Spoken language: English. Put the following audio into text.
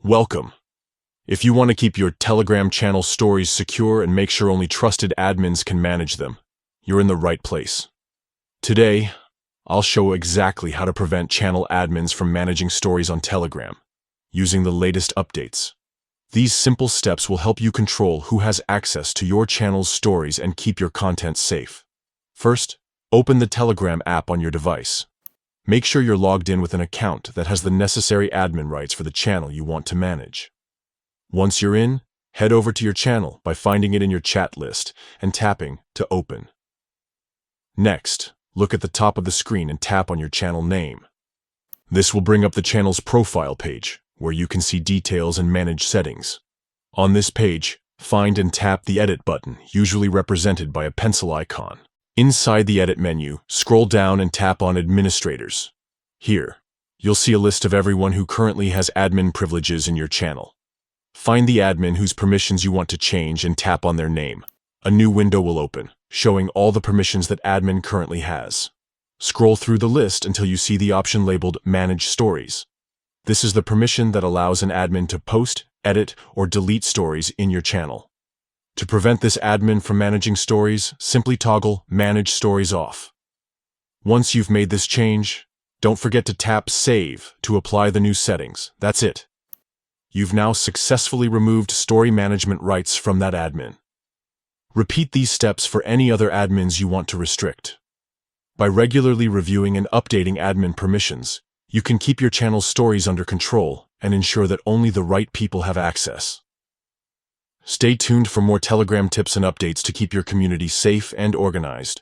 Welcome. If you want to keep your Telegram channel stories secure and make sure only trusted admins can manage them, you're in the right place. Today, I'll show exactly how to prevent channel admins from managing stories on Telegram, using the latest updates. These simple steps will help you control who has access to your channel's stories and keep your content safe. First, open the Telegram app on your device. Make sure you're logged in with an account that has the necessary admin rights for the channel you want to manage. Once you're in, head over to your channel by finding it in your chat list and tapping to open. Next, look at the top of the screen and tap on your channel name. This will bring up the channel's profile page, where you can see details and manage settings. On this page, find and tap the Edit button, usually represented by a pencil icon. Inside the Edit menu, scroll down and tap on Administrators. Here, you'll see a list of everyone who currently has admin privileges in your channel. Find the admin whose permissions you want to change and tap on their name. A new window will open, showing all the permissions that admin currently has. Scroll through the list until you see the option labeled Manage Stories. This is the permission that allows an admin to post, edit, or delete stories in your channel. To prevent this admin from managing stories, simply toggle Manage Stories off. Once you've made this change, don't forget to tap Save to apply the new settings. That's it. You've now successfully removed story management rights from that admin. Repeat these steps for any other admins you want to restrict. By regularly reviewing and updating admin permissions, you can keep your channel's stories under control and ensure that only the right people have access. Stay tuned for more Telegram tips and updates to keep your community safe and organized.